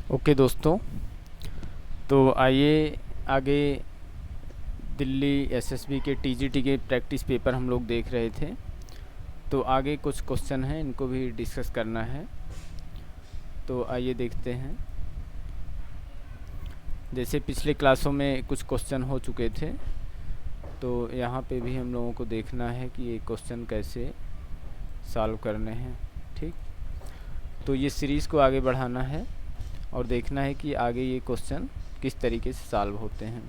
Okay दोस्तों, तो आइए आगे दिल्ली एसएसबी के टीजीटी के प्रैक्टिस पेपर हम लोग देख रहे थे। तो आगे कुछ क्वेश्चन हैं, इनको भी डिस्कस करना है। तो आइए देखते हैं। जैसे पिछले क्लासों में कुछ क्वेश्चन हो चुके थे, तो यहाँ पे भी हम लोगों को देखना है कि ये क्वेश्चन कैसे सॉल्व करने हैं। ठीक, तो ये सीरीज़ को आगे बढ़ाना है और देखना है कि आगे ये क्वेश्चन किस तरीके से सॉल्व होते हैं।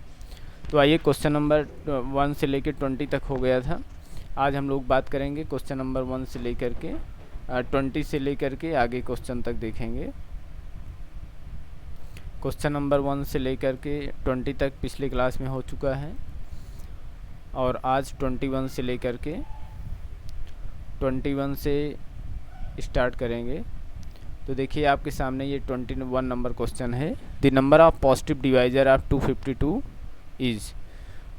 तो आइए, क्वेश्चन नंबर 1 से लेकर 20 तक हो गया था। आज हम लोग बात करेंगे क्वेश्चन नंबर 1 से लेकर के 20 से लेकर के आगे क्वेश्चन तक देखेंगे। क्वेश्चन नंबर 1 से लेकर के 20 तक पिछले क्लास में हो चुका है और आज 21 से लेकर के 21 से स्टार्ट करेंगे। तो देखिए आपके सामने ये 21 नंबर क्वेश्चन है। The number of positive divisor of 252 is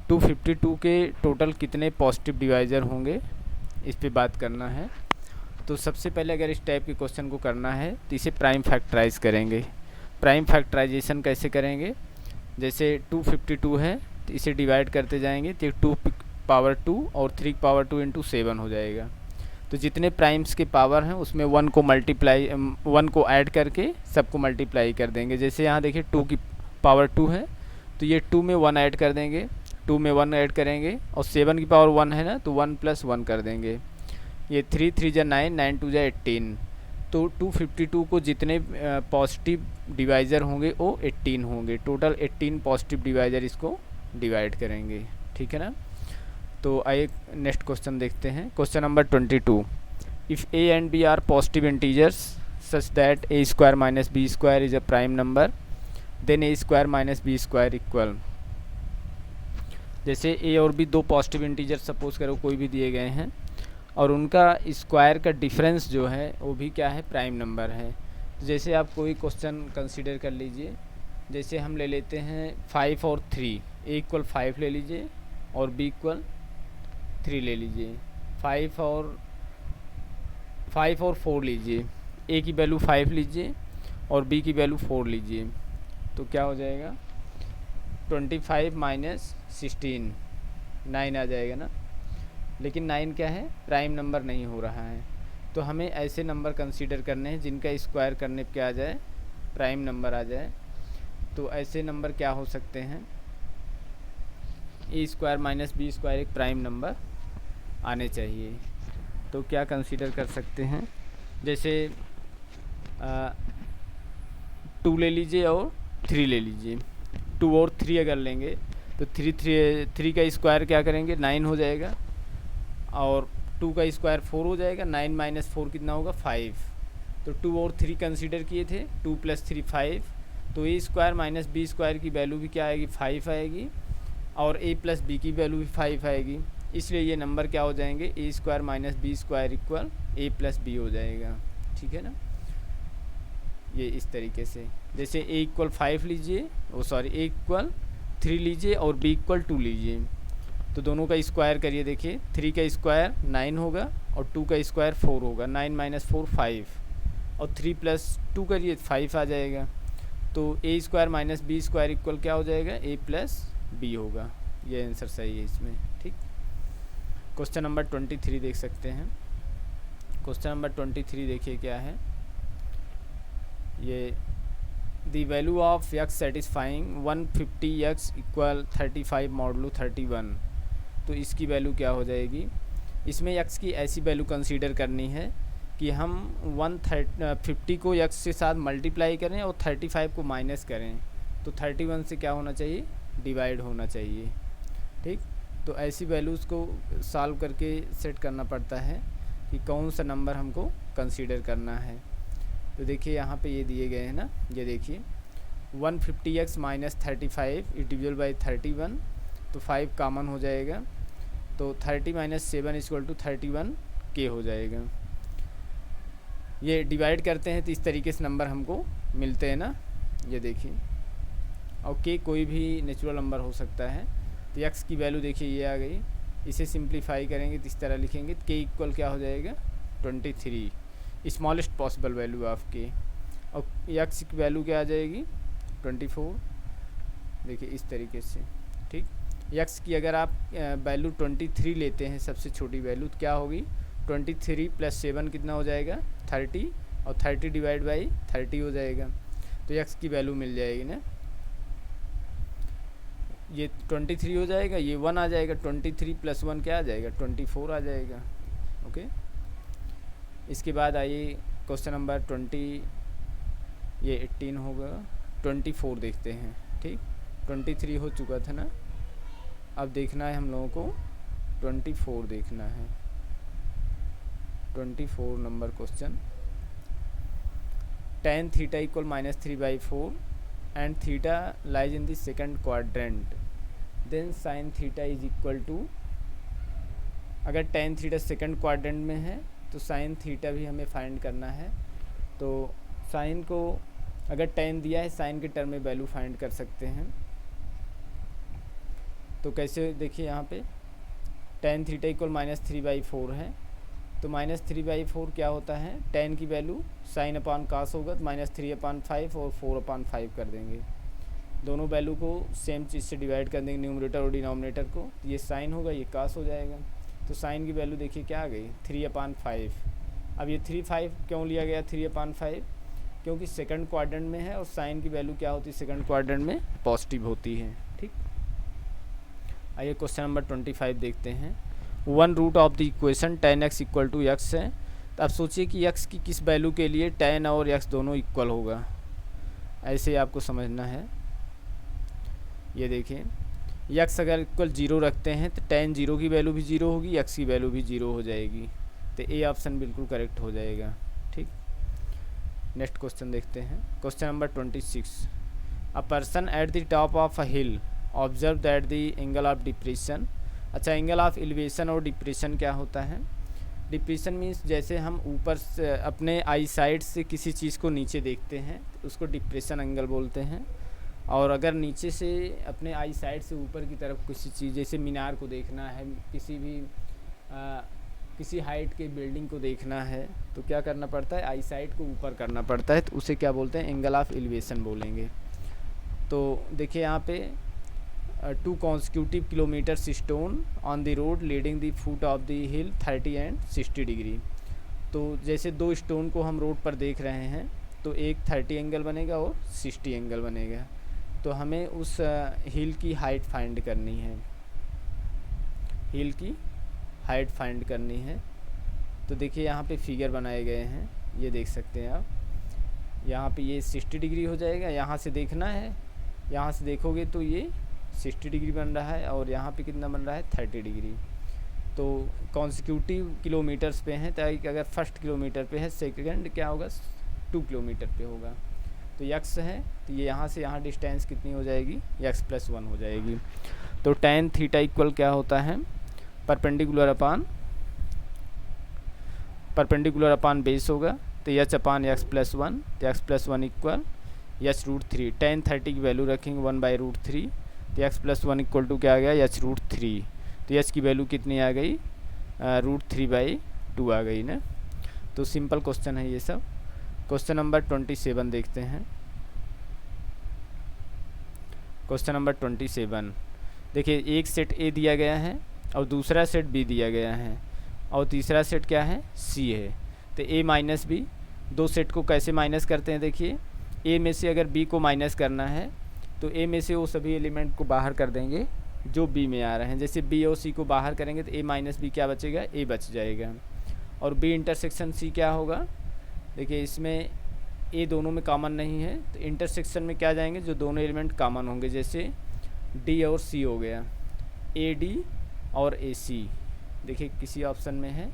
252 के टोटल कितने पॉजिटिव डिवाइज़र होंगे, इस पे बात करना है। तो सबसे पहले अगर इस टाइप के क्वेश्चन को करना है तो इसे प्राइम फैक्टराइज करेंगे। प्राइम फैक्टराइजेशन कैसे करेंगे? जैसे 252 है तो इसे डिवाइड करते जाएंगे तो 2 पावर 2 और 3 पावर 2 इंटू 7 हो जाएगा। तो जितने प्राइम्स के पावर हैं उसमें 1 को ऐड करके सबको मल्टीप्लाई कर देंगे। जैसे यहाँ देखिए 2 की पावर 2 है तो ये 2 में 1 ऐड कर देंगे, 2 में 1 ऐड करेंगे और 7 की पावर 1 है ना, तो 1 + 1 कर देंगे। ये 3 3 जा 9, 9 2 जा 18। तो 252 को जितने पॉजिटिव डिवाइज़र होंगे वो 18 होंगे। टोटल 18 पॉजिटिव डिवाइज़र इसको डिवाइड करेंगे। ठीक है ना। तो आइए नेक्स्ट क्वेश्चन देखते हैं। Question number 22। If A and B are positive integers such that a² - b² is a prime number, then a² - b² equal. जैसे ए और बी दो पॉजिटिव इंटीजर सपोज करो कोई भी दिए गए हैं और उनका स्क्वायर का डिफरेंस जो है वो भी क्या है, प्राइम नंबर है। तो जैसे आप कोई क्वेश्चन कंसीडर कर लीजिए। जैसे हम ले लेते हैं 5 और 3, a = 5 ले लीजिए और b = 3 ले लीजिए। 5 और 4 लीजिए। a की वैल्यू 5 लीजिए और b की वैल्यू 4 लीजिए। तो क्या हो जाएगा, 25 - 16, 9 आ जाएगा ना। लेकिन 9 क्या है, प्राइम नंबर नहीं हो रहा है। तो हमें ऐसे नंबर कंसीडर करने हैं जिनका स्क्वायर करने पे क्या आ जाए, प्राइम नंबर आ जाए। तो ऐसे नंबर क्या हो सकते हैं, a² - b² एक प्राइम नंबर आने चाहिए। तो क्या कंसीडर कर सकते हैं, जैसे 2 ले लीजिए और 3 ले लीजिए। 2 और 3 अगर लेंगे तो 3 का स्क्वायर क्या करेंगे, 9 हो जाएगा और 2 का स्क्वायर 4 हो जाएगा। 9 - 4 कितना होगा, 5। तो 2 और 3 कंसीडर किए थे, 2 + 3 5। तो a² - b² की वैल्यू भी क्या आएगी, 5 आएगी और a + b की वैल्यू भी 5 आएगी। इसलिए ये नंबर क्या हो जाएंगे, a² - b² equal a + b हो जाएगा। ठीक है ना। ये इस तरीके से, जैसे a = 5 लीजिए, a = 3 लीजिए और b = 2 लीजिए। तो दोनों का स्क्वायर करिए। देखिए 3 का स्क्वायर 9 होगा और 2 का स्क्वायर 4 होगा। 9 - 4 5 और 3 + 2 करिए 5 आ जाएगा। तो a² - b² इक्वल क्या हो जाएगा, a + b होगा। ये आंसर सही है इसमें। ठीक, क्वेश्चन नंबर 23 देख सकते हैं। क्वेश्चन नंबर 23 देखिए क्या है ये, the value of x satisfying 150x = 35 modulo 31। तो इसकी वैल्यू क्या हो जाएगी, इसमें x की ऐसी वैल्यू कंसीडर करनी है कि हम 150 को x के साथ मल्टीप्लाई करें और 35 को माइनस करें। तो 31 से क्या होना चाहिए, डिवाइड होना चाहिए। ठीक, तो ऐसी वैल्यूज़ को सॉल्व करके सेट करना पड़ता है कि कौन सा नंबर हमको कंसीडर करना है। तो देखिए यहाँ पे ये दिए गए हैं ना, ये देखिए 150x - 35 डिविजल बाई 31। तो 5 कॉमन हो जाएगा तो 30 - 7 = 31k हो जाएगा। ये डिवाइड करते हैं तो इस तरीके से नंबर हमको मिलते हैं ना, ये देखिए। और k कोई भी नेचुरल नंबर हो सकता है। तो x की वैल्यू देखिए ये आ गई। इसे सिंप्लीफाई करेंगे तो इस तरह लिखेंगे, k इक्वल क्या हो जाएगा, 23, smallest possible value of k। और यक्स की वैल्यू क्या आ जाएगी 24। देखिए इस तरीके से, ठीक। यक्स की अगर आप वैल्यू 23 लेते हैं सबसे छोटी वैल्यू, तो क्या होगी 23 + 7 कितना हो जाएगा 30, और 30 डिवाइड बाई 30 हो जाएगा, तो यक्स की वैल्यू मिल जाएगी ना। ये 23 हो जाएगा, ये 1 आ जाएगा, 23 + 1 क्या आ जाएगा 24 आ जाएगा। ओके, इसके बाद आइए क्वेश्चन नंबर 18 होगा, 24 देखते हैं, ठीक। 23 हो चुका था ना, अब देखना है हम लोगों को 24 देखना है। 24 number question, tan theta equal -3/4 and theta lies in the second quadrant, then sin theta is equal to, अगर tan थीटा सेकंड क्वाड्रेंट में है तो sin थीटा भी हमें फाइंड करना है। तो sin को अगर tan दिया है, sin के टर्म में वैल्यू फाइंड कर सकते हैं। तो कैसे, देखिए यहाँ पे tan थीटा इक्वल -3/4 है, तो -3/4 क्या होता है, tan की वैल्यू sin अपान cos होगा, तो -3/5 और 4/5 कर देंगे। दोनों वैल्यू को सेम चीज़ से डिवाइड कर देंगे, न्यूमरेटर और डिनोमिनेटर को, तो ये sin होगा, ये cos हो जाएगा। तो sin की वैल्यू देखिए क्या आ गई 3/5। अब ये 3/5 क्यों लिया गया 3/5, क्योंकि सेकंड क्वाड्रेंट में है और sin की वैल्यू क्या होती है सेकंड क्वाड्रेंट में पॉजिटिव होती है, ठीक। आइए क्वेश्चन नंबर 25 देखते हैं। 1 root of the equation tan x equal to x है। तो आप सोचिए कि x की किस वैल्यू के लिए tan और x दोनों इक्वल होगा, ऐसे आपको समझना है। ये देखिए x अगर इक्वल 0 रखते हैं तो tan 0 की वैल्यू भी 0 होगी, x की वैल्यू भी 0 हो जाएगी, तो ए ऑप्शन बिल्कुल करेक्ट हो जाएगा, ठीक। नेक्स्ट क्वेश्चन देखते हैं, question number 26। A person at the top of a hill observe that the angle of depression. अच्छा, एंगल ऑफ एलिवेशन और डिप्रेशन क्या होता है। डिप्रेशन मीन्स जैसे हम ऊपर से अपने आई साइड से किसी चीज़ को नीचे देखते हैं तो उसको डिप्रेशन एंगल बोलते हैं, और अगर नीचे से अपने आई साइड से ऊपर की तरफ किसी चीज़ जैसे मीनार को देखना है, किसी हाइट के बिल्डिंग को देखना है, तो क्या करना पड़ता है, आई साइड को ऊपर करना पड़ता है, तो उसे क्या बोलते हैं एंगल ऑफ एलिवेशन बोलेंगे। तो देखिए यहाँ पे 2 consecutive kilometers stone on the road leading the foot of the hill 30 and 60 degree. तो जैसे 2 स्टोन को हम रोड पर देख रहे हैं, तो एक 30 एंगल बनेगा और 60 एंगल बनेगा। तो हमें उस हिल की हाइट फाइंड करनी है, हिल की हाइट फाइंड करनी है। तो देखिए यहाँ पे फिगर बनाए गए हैं, ये देख सकते हैं आप। यहाँ पे ये 60 डिग्री हो जाएगा, यहाँ से देखना है, यहाँ से देखोगे तो ये 60 डिग्री बन रहा है, और यहाँ पे कितना बन रहा है 30 डिग्री। तो कॉन्सिक्यूटिव किलोमीटर्स पे हैं, ताकि अगर फर्स्ट किलोमीटर पे है, सेकंड क्या होगा 2 किलोमीटर पे होगा। तो यक्स है, तो ये यहाँ से यहाँ डिस्टेंस कितनी हो जाएगी यक्स + 1 हो जाएगी। तो tan थीटा इक्वल क्या होता है परपेंडिकुलर अपान बेस होगा, तो h अपान x + 1, तो x + 1 इक्वल h√3। tan 30 की वैल्यू रखेंगे 1/√3, तो x + 1 इक्वल टू क्या आ गया h√3। तो h की वैल्यू कितनी आ गई √3/2 आ गई ना। तो सिंपल क्वेश्चन है ये सब। क्वेश्चन नंबर 27 देखते हैं। क्वेश्चन नंबर 27 देखिए, एक सेट A दिया गया है और दूसरा सेट B दिया गया है, और तीसरा सेट क्या है C है। तो A - B, दो सेट को कैसे माइनस करते हैं, देखिए A में से अगर B को माइनस करना है तो A में से वो सभी एलिमेंट को बाहर कर देंगे जो B में आ रहे हैं। जैसे B और C को बाहर करेंगे तो A - B क्या बचेगा, A बच जाएगा। और B इंटरसेक्शन C क्या होगा, देखिए इसमें A दोनों में कॉमन नहीं है, तो इंटरसेक्शन में क्या जाएंगे जो दोनों एलिमेंट कॉमन होंगे, जैसे D और C हो गया, AD और AC। देखिए किसी ऑप्शन में है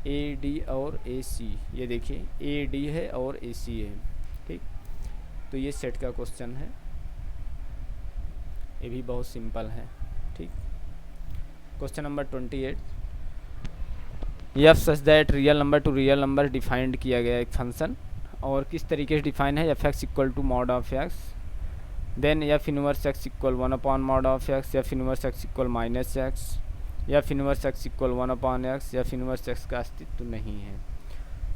AD और AC, ये देखिए AD है और AC है, ठीक। तो ये सेट का क्वेश्चन है, ये भी बहुत सिंपल है, ठीक। Question number 28। F such that real number two real number defined किया गया एक फंक्शन, और किस तरीके से डिफाइन है, F X equal to mod of X, then F inverse X equal 1/mod of X, F inverse X equal -x, F inverse X equal 1/x, F inverse X का अस्तित्व नहीं है।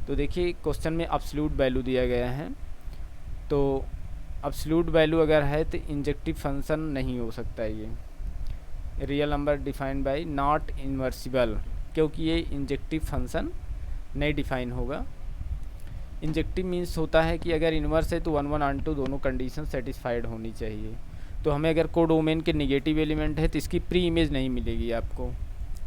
तो देखिए क्वेश्चन में एब्सोल्यूट वैल्यू दिया गया है, तो एब्सोल्यूट वैल्यू अगर है तो इंजेक्टिव फंक्शन नहीं हो सकता ये। Real number defined by not invertible, क्योंकि ये इंजेक्टिव फंक्शन नहीं डिफाइन होगा। इंजेक्टिव मीन्स होता है कि अगर इन्वर्स है तो 1 1 और 2 दोनों कंडीशन सेटिस्फाइड होनी चाहिए। तो हमें अगर कोडोमेन के नेगेटिव एलिमेंट है तो इसकी प्री इमेज नहीं मिलेगी आपको,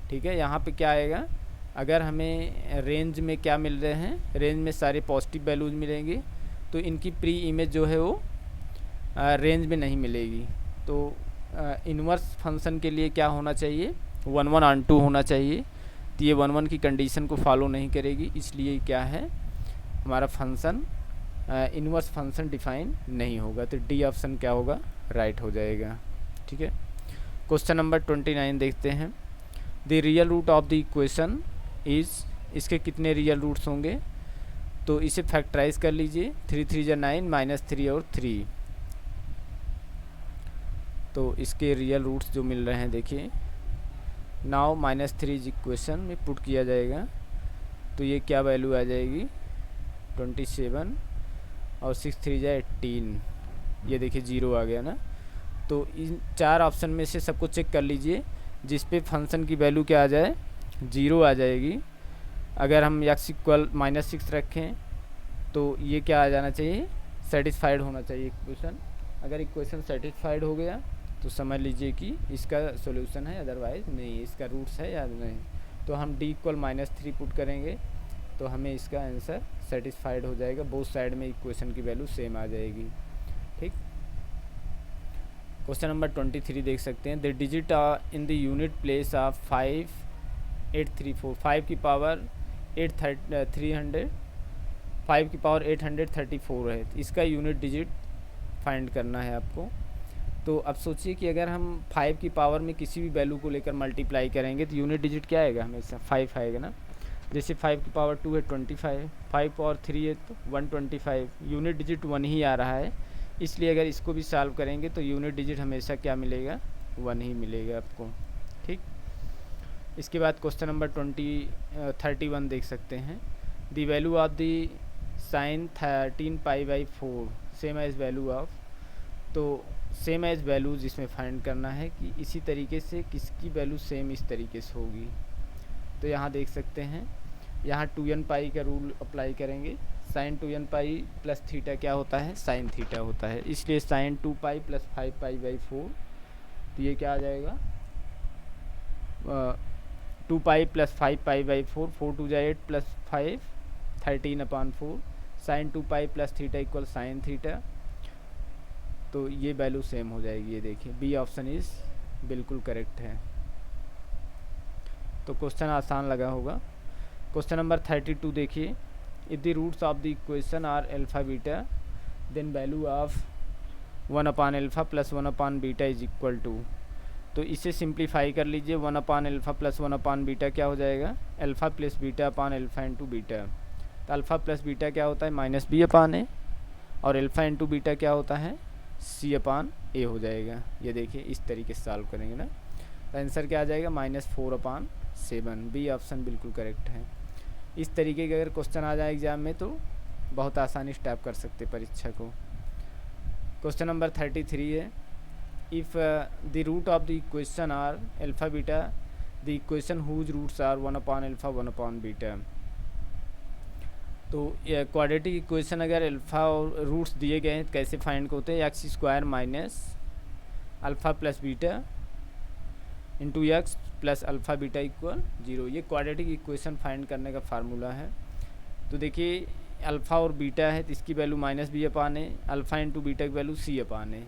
ठीक है। यहाँ पे क्या आएगा, अगर हमें रेंज में क्या मिल रहे हैं, रेंज में सारे पॉजिटिव वैल्यूज मिलेंगे, तो इनकी प्री इमेज जो है वो रेंज में नहीं मिलेगी। तो इन्वर्स फंक्शन के लिए क्या होना चाहिए, 1 1 और 2 होना चाहिए। तो ये 1 1 की कंडीशन को फॉलो नहीं करेगी, इसलिए क्या है हमारा फंक्शन इन्वर्स फंक्शन डिफाइन नहीं होगा। तो डी ऑप्शन क्या होगा, राइट हो जाएगा, ठीक है। क्वेश्चन नंबर 29 देखते हैं। The real root of the equation is, इसके कितने रियल रूट्स होंगे, तो इसे फैक्टराइज कर लीजिए। 3 3 जा 9 -3 और 3, तो इसके रियल रूट्स जो मिल रहे हैं देखिए। नाउ -3 इज इक्वेशन में पुट किया जाएगा, तो ये क्या वैल्यू आ जाएगी 27 और 6 3 जा 18, ये देखिए 0 आ गया ना। तो इन 4 ऑप्शन में से सबको चेक कर लीजिए, जिस पे फंक्शन की वैल्यू क्या आ जाए 0 आ जाएगी। अगर हम x इक्वल -6 रखें तो ये क्या आ जाना चाहिए, सेटिस्फाइड होना चाहिए इक्वेशन। अगर इक्वेशन सेटिस्फाइड हो गया तो समझ लीजिए कि इसका सॉल्यूशन है, अदरवाइज नहीं, इसका रूट्स है या नहीं। तो हम d इक्वल -3 पुट करेंगे तो हमें इसका आंसर सेटिस्फाइड हो जाएगा, बोथ साइड में इक्वेशन की वैल्यू सेम आ जाएगी, ठीक। क्वेश्चन नंबर 23 देख सकते हैं। The digit in the unit place of 5834, 5 की पावर 834 है, इसका यूनिट डिजिट फाइंड करना है आपको। तो अब सोचिए कि अगर हम 5 की पावर में किसी भी वैल्यू को लेकर मल्टीप्लाई करेंगे तो यूनिट डिजिट क्या आएगा, हमेशा 5 आएगा ना। जैसे 5 की पावर 2 है 25, 5 पावर 3 है तो 125, यूनिट डिजिट 1 ही आ रहा है, इसलिए अगर इसको भी सॉल्व करेंगे तो यूनिट डिजिट हमेशा क्या मिलेगा, 1 ही मिलेगा आपको, ठीक। इसके बाद क्वेश्चन नंबर 31 देख सकते हैं। The value of the sine 13π/4 same as value of, तो सेम एज वैल्यूज इसमें फाइंड करना है कि इसी तरीके से किसकी वैल्यू सेम इस तरीके से होगी। तो यहाँ देख सकते हैं, यहाँ 2n π का रूल अप्लाई करेंगे। साइन 2n π प्लस थीटा क्या होता है, साइन थीटा होता है, इसलिए साइन 2π प्लस 5π/4, तो ये क्या आ जाएगा 2π प्लस 5π/4, 4 2 जा 8 plus 5 13/4, sine 2π plus theta equal sine theta, तो ये वैल्यू सेम हो जाएगी। ये देखिए बी ऑप्शन इज़ बिल्कुल करेक्ट है। तो क्वेश्चन आसान लगा होगा। क्वेश्चन नंबर 32 देखिए। If the roots of the equation are alpha beta then value of 1/α plus 1/β is equal to, तो इसे सिंप्लीफाई कर लीजिए। 1/α प्लस 1/β क्या हो जाएगा, alpha plus beta upon alpha into beta. तो अल्फ़ा प्लस बीटा क्या होता है -b/a, और अल्फ़ा इंटू बीटा क्या होता है c/a हो जाएगा। ये देखिए इस तरीके से सॉल्व करेंगे ना, तो आंसर क्या आ जाएगा -4/7। बी ऑप्शन बिल्कुल करेक्ट है। इस तरीके के अगर क्वेश्चन आ जाए एग्जाम में तो बहुत आसानी से टैप कर सकते परीक्षा को। क्वेश्चन नंबर 33 है। If the root of the equation are alpha beta the equation whose roots are 1/α 1/β, तो क्वाड्रेटिक इक्वेशन अगर अल्फ़ा और रूट्स दिए गए हैं तो कैसे फाइंड होते हैं, x² minus alpha plus beta into x plus alpha beta equal 0, ये क्वाड्रेटिक इक्वेशन फाइंड करने का फार्मूला है। तो देखिए अल्फ़ा और बीटा है तो इसकी value -b/a, alpha into beta की वैल्यू c/a।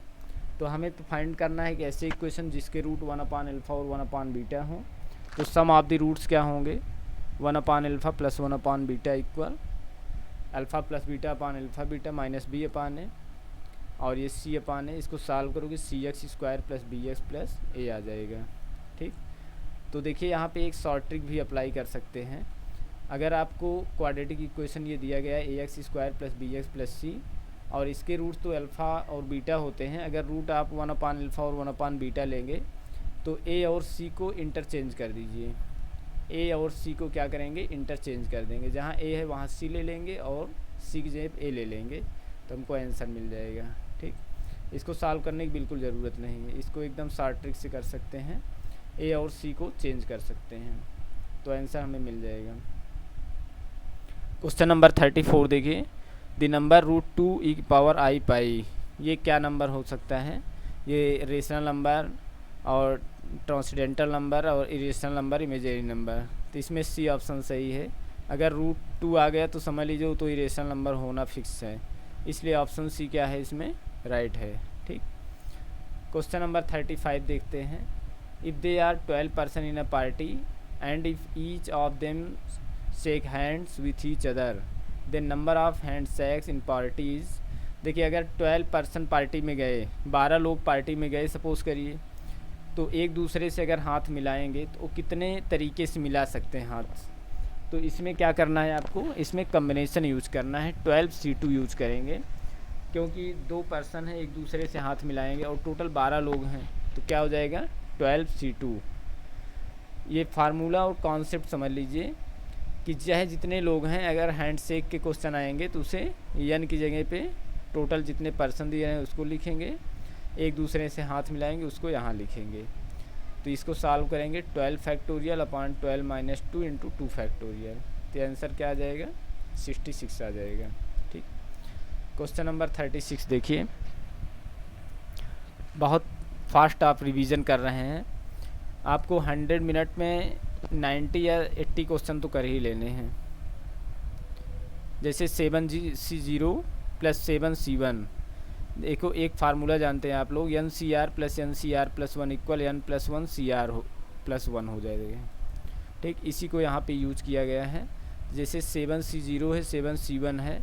तो हमें तो फाइंड करना है कि ऐसे इक्वेशन जिसके रूट 1/α और 1/β हों, तो सम ऑफ द रूट्स क्या होंगे 1/α plus 1/β equal alpha plus beta upon alpha beta minus b/a, और ये c/a, इसको सॉल्व करोगे cx² plus bx plus a आ जाएगा, ठीक। तो देखिए यहाँ पे एक शॉर्ट ट्रिक भी अप्लाई कर सकते हैं। अगर आपको क्वाड्रेटिक इक्वेशन ये दिया गया है ax² plus bx plus c, और इसके रूट तो अल्फ़ा और बीटा होते हैं, अगर रूट आप 1/α और 1/β लेंगे तो a और c को इंटरचेंज कर दीजिए। a और c को क्या करेंगे, इंटरचेंज कर देंगे, जहाँ a है वहाँ c ले लेंगे और c की जगह a ले लेंगे, तो हमको आंसर मिल जाएगा। ठीक, इसको सॉल्व करने की बिल्कुल ज़रूरत नहीं है, इसको एकदम शॉर्ट ट्रिक से कर सकते हैं, ए और सी को चेंज कर सकते हैं, तो आंसर हमें मिल जाएगा। क्वेश्चन नंबर 34 देखिए, द नंबर √2e⁻i⁴, ये क्या नंबर हो सकता है? ये रेशनल नंबर और ट्रांसडेंटल नंबर और इरेशनल नंबर, इमेजिनरी नंबर। तो इसमें सी ऑप्शन सही है। अगर √2 आ गया तो समझ लीजिए तो इरेशनल नंबर होना फिक्स है, इसलिए ऑप्शन सी क्या है इसमें राइट है। ठीक, क्वेश्चन नंबर 35 देखते हैं। If they are 12 person in a party and if each of them shake hands with each other, then number of hand shakes in parties. देखिए, अगर 12 पर्सन पार्टी में गए, 12 लोग पार्टी में गए सपोज़ करिए, तो एक दूसरे से अगर हाथ मिलाएंगे तो कितने तरीके से मिला सकते हैं हाथ? तो इसमें क्या करना है आपको, इसमें कम्बिनेशन यूज करना है, 12C2 यूज करेंगे, क्योंकि 2 पर्सन हैं एक दूसरे से हाथ मिलाएंगे और टोटल 12 लोग हैं, तो क्या हो जाएगा 12C2। ये फार्मूला और कॉन्सेप्ट समझ लीजिए कि चाहे जितने लोग हैं, अगर हैंड शेक के क्वेश्चन आएंगे तो उसे यन की जगह पे टोटल जितने पर्सन दिए हैं उसको लिखेंगे, एक दूसरे से हाथ मिलाएंगे उसको यहाँ लिखेंगे। तो इसको सॉल्व करेंगे 12 factorial upon 12 minus 2 into 2 factorial, तो आंसर क्या आ जाएगा 66 आ जाएगा। ठीक, क्वेश्चन नंबर 36 देखिए, बहुत फास्ट आप रिवीजन कर रहे हैं, आपको 100 मिनट में 90 या 80 क्वेश्चन तो कर ही लेने हैं। जैसे 7C0 प्लस 7C1, देखो एक फार्मूला जानते हैं आप लोग, NCR plus NCR plus 1 equal N+1 CR plus 1 हो जाएगा। ठीक, इसी को यहाँ पे यूज किया गया है। जैसे 7C0 है, 7C1 है,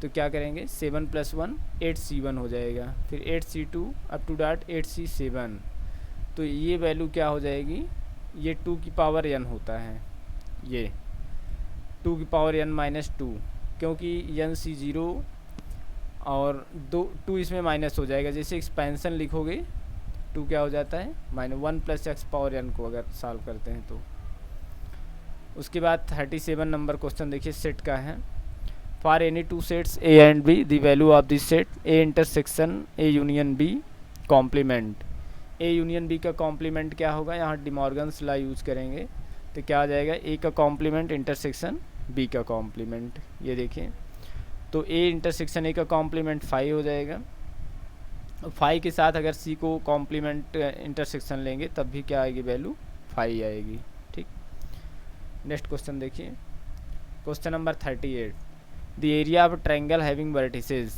तो क्या करेंगे 7 + 1 8C1 हो जाएगा, फिर 8C2 up to dot 8C7, तो ये वैल्यू क्या हो जाएगी, ये 2 की पावर n होता है, ये 2 की पावर n-2, क्योंकि NC0 और 2 इसमें माइनस हो जाएगा। जैसे एक्सपेंशन लिखोगे 2 क्या हो जाता है -1 + x पावर n को अगर सॉल्व करते हैं तो। उसके बाद 37 नंबर क्वेश्चन देखिए, सेट का है। For any 2 sets A and B, the value of this set A intersection A union B complement. A union B का कॉम्प्लीमेंट क्या होगा, यहाँ डिमॉर्गन्स लॉ यूज करेंगे, तो क्या आ जाएगा A का कॉम्प्लीमेंट इंटरसेक्शन B का कॉम्प्लीमेंट। ये देखिए, तो A इंटरसेक्शन A का कॉम्प्लीमेंट 5 हो जाएगा, 5 के साथ अगर C को कॉम्प्लीमेंट इंटरसेक्शन लेंगे तब भी क्या आएगी वैल्यू 5 आएगी। ठीक, नेक्स्ट क्वेश्चन देखिए, question number 38, the area of triangle having vertices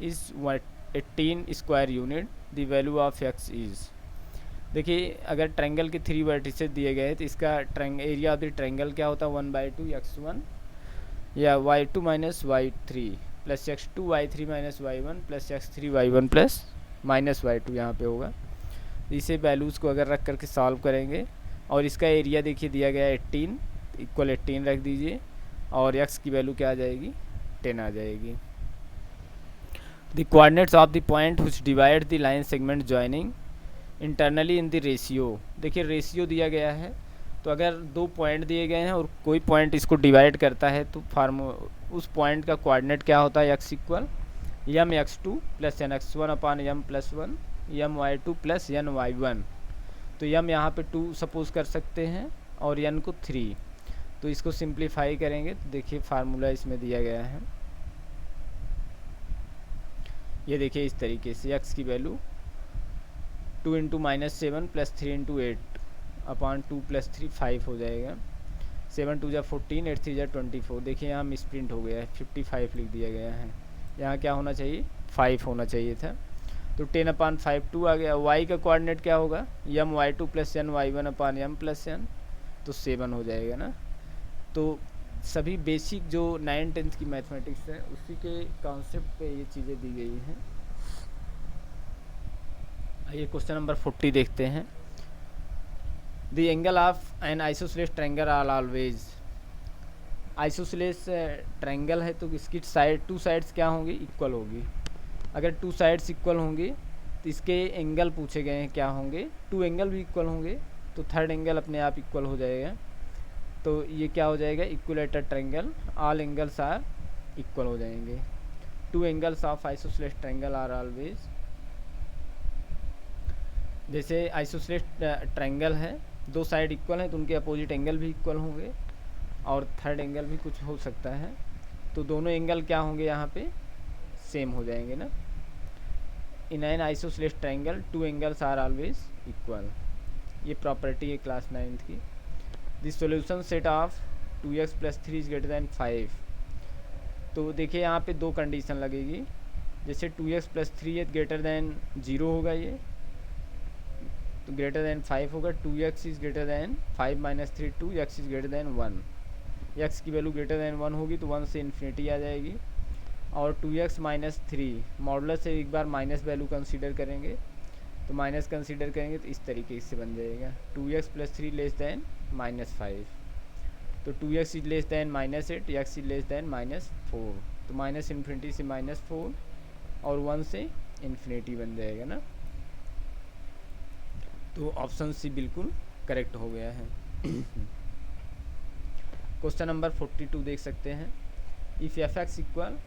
is 18 square unit, the value of x is. देखिए, अगर ट्रायंगल के 3 वर्टिसेस दिए गए तो इसका एरिया ऑफ द ट्रायंगल क्या होता है 1/2 x1 या y2 minus y3 plus x2 y3 minus y1 plus x3 y1 plus minus y2 यहाँ पे होगा। इसे वैल्यूज़ को अगर रख करके सॉल्व करेंगे और इसका एरिया देखिए दिया गया 18 इक्वल 18 रख दीजिए और x की वैल्यू क्या आ जाएगी 10 आ जाएगी। The coordinates of the point which divide the line segment joining internally in the ratio. देखिए रेशियो दिया गया है, तो अगर 2 पॉइंट दिए गए हैं और कोई पॉइंट इसको डिवाइड करता है तो उस पॉइंट का कोऑर्डिनेट क्या होता है x equal m(x2) + n(x1) upon m+1 my2 + ny1। तो m यहाँ पे 2 सपोज कर सकते हैं और n को 3, तो इसको सिंप्लीफाई करेंगे तो देखिए फार्मूला इसमें दिया गया है, ये देखिए इस तरीके से x की वैल्यू 2 × -7 + 3 × 8 अपॉन 2 + 3 5 हो जाएगा, 7 × 2 = 14 8 × 3 = 24। देखिए यहाँ मिसप्रिंट हो गया है, 55 लिख दिया गया है, यहाँ क्या होना चाहिए 5 होना चाहिए था, तो 10/5 2 आ गया। y का कोऑर्डिनेट क्या होगा my2 + ny1 अपॉन m+n, तो 7 हो जाएगा ना। तो सभी बेसिक जो 9th 10th की मैथमेटिक्स है उसी के कॉन्सेप्ट पे ये चीज़ें दी गई हैं। ये क्वेश्चन नंबर 40 देखते हैं, the angle of an isosceles triangle are always. Isosceles triangle है तो इसकी साइड 2 साइड्स क्या होंगी इक्वल होगी। अगर 2 साइड्स इक्वल होंगी तो इसके एंगल पूछे गए हैं क्या होंगे, 2 एंगल भी इक्वल होंगे तो थर्ड एंगल अपने आप इक्वल हो जाएगा। तो ये क्या हो जाएगा equilateral triangle, all angles are equal हो जाएंगे। Two angles of isosceles triangle are always, जैसे आइसोसेलेस ट्रायंगल है, दो साइड इक्वल हैं तो उनके अपोजिट एंगल भी इक्वल होंगे और थर्ड एंगल भी कुछ हो सकता है, तो दोनों एंगल क्या होंगे यहाँ पे सेम हो जाएंगे ना। In an isosceles triangle two angles are always equal, ये प्रॉपर्टी है क्लास 9th की। This solution set of 2x + 3 is greater than 5, तो देखिए यहाँ पे दो कंडीशन लगेगी, जैसे 2x + 3 है ग्रेटर दैन 0 होगा, ये तो ग्रेटर दैन 5 होगा। 2x is greater than 5 - 3 2, x is greater then 1, x की वैल्यू ग्रेटर दैन 1 होगी तो 1 से इन्फिनिटी आ जाएगी। और 2x - 3 मॉडुलस से एक बार माइनस वैल्यू कंसीडर करेंगे, तो माइनस कंसीडर करेंगे तो इस तरीके से बन जाएगा 2x + 3 लेस दैन -5, तो 2x is less than -8, x is less than -4, तो माइनस इन्फिनिटी से -4 और 1 से इन्फिनिटी बन जाएगा ना। तो ऑप्शन सी बिल्कुल करेक्ट हो गया है। क्वेश्चन नंबर 42 देख सकते हैं, if f(x) equal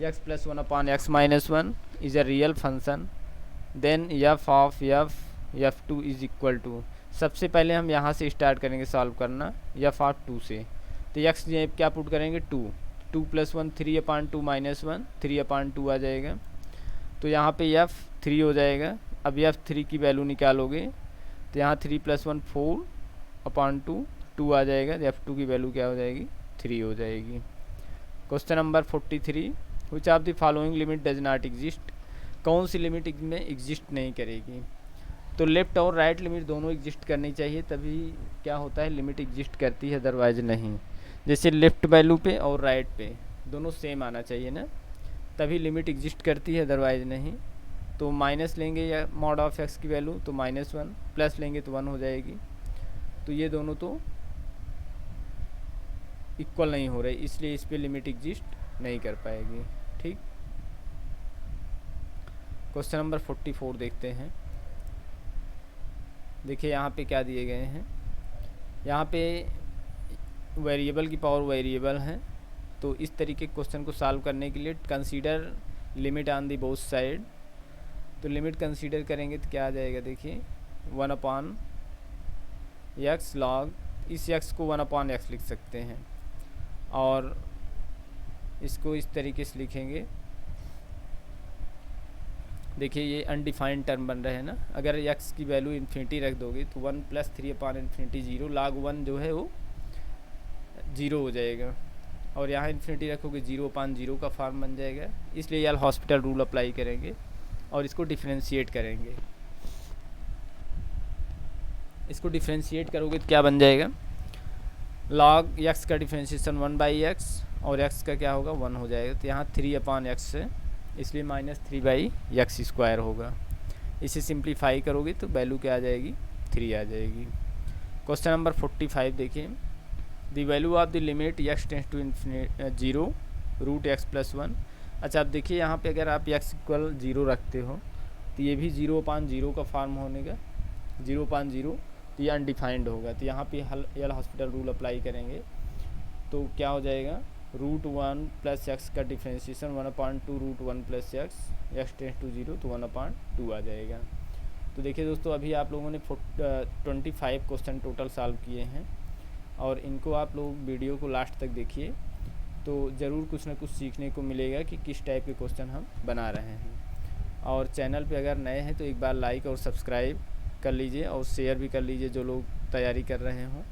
x + 1/x - 1 is a real function then f of f(2) is equal to, सबसे पहले हम यहाँ से स्टार्ट करेंगे सॉल्व करना f ऑफ 2 से, तो x क्या पुट करेंगे 2 + 1 3/2 - 1 3/2 आ जाएगा, तो यहाँ पे f 3 हो जाएगा। अब f3 की वैल्यू निकालोगे तो यहाँ 3 + 1 4/2 2 आ जाएगा, तो f2 की वैल्यू क्या हो जाएगी 3 हो जाएगी। Question number 43, which of the following limit does not exist, कौन सी लिमिट इसमें एग्जिस्ट नहीं करेगी, तो लेफ़्ट और राइट लिमिट दोनों एग्जिस्ट करनी चाहिए तभी क्या होता है लिमिट एग्जिस्ट करती है, अदरवाइज नहीं। जैसे लेफ़्ट वैल्यू पे और राइट पे दोनों सेम आना चाहिए ना, तभी लिमिट एग्जिस्ट करती है, अदरवाइज नहीं। तो माइनस लेंगे या मॉड ऑफ x की वैल्यू तो -1, प्लस लेंगे तो 1 हो जाएगी, तो ये दोनों तो इक्वल नहीं हो रहे, इसलिए इस पे लिमिट एग्जिस्ट नहीं कर पाएगी। ठीक, क्वेश्चन नंबर 44 देखते हैं। देखिए यहाँ पे क्या दिए गए हैं, यहाँ पे वेरिएबल की पावर वेरिएबल है, तो इस तरीके के क्वेश्चन को सॉल्व करने के लिए consider limit on the both side, तो लिमिट कंसीडर करेंगे तो क्या आ जाएगा, देखिए 1/x log, इस x को 1/x लिख सकते हैं और इसको इस तरीके से लिखेंगे। देखिए ये अनडिफाइंड टर्म बन रहे हैं ना, अगर x की वैल्यू इन्फिनिटी रख दोगे तो 1 + 3/∞ 0 log 1 जो है वो 0 हो जाएगा, और यहाँ इन्फिनिटी रखोगे 0/0 का फॉर्म बन जाएगा, इसलिए एल हॉस्पिटल रूल अप्लाई करेंगे और इसको डिफरेंशिएट करेंगे। इसको डिफरेंशिएट करोगे तो क्या बन जाएगा, log x का डिफरेंशिएशन 1/x और x का क्या होगा 1 हो जाएगा, तो यहाँ 3/x है इसलिए -3/x² होगा। इसे सिंप्लीफाई करोगे तो वैल्यू क्या आ जाएगी 3 आ जाएगी। क्वेश्चन नंबर 45 देखिए, the value of the limit x tends to 0 √x + 1। अच्छा अब देखिए यहाँ पे अगर आप x = 0 रखते हो तो ये भी 0/0 का फॉर्म होने का 0/0, तो ये अनडिफाइंड होगा, तो यहाँ पे एल हॉस्पिटल रूल अप्लाई करेंगे तो क्या हो जाएगा √1 + x का differentiation 1/2 √1 + x, x tends to 0 तो 1/2 आ जाएगा। तो देखिए दोस्तों अभी आप लोगों ने 25 क्वेश्चन टोटल सॉल्व किए हैं और इनको आप लोग वीडियो को लास्ट तक देखिए तो ज़रूर कुछ ना कुछ सीखने को मिलेगा कि किस टाइप के क्वेश्चन हम बना रहे हैं। और चैनल पे अगर नए हैं तो एक बार लाइक और सब्सक्राइब कर लीजिए और शेयर भी कर लीजिए जो लोग तैयारी कर रहे हों,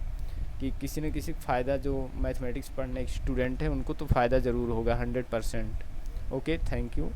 कि किसी न किसी फ़ायदा जो मैथमेटिक्स पढ़ने के स्टूडेंट हैं उनको तो फ़ायदा ज़रूर होगा 100%। Okay, thank you.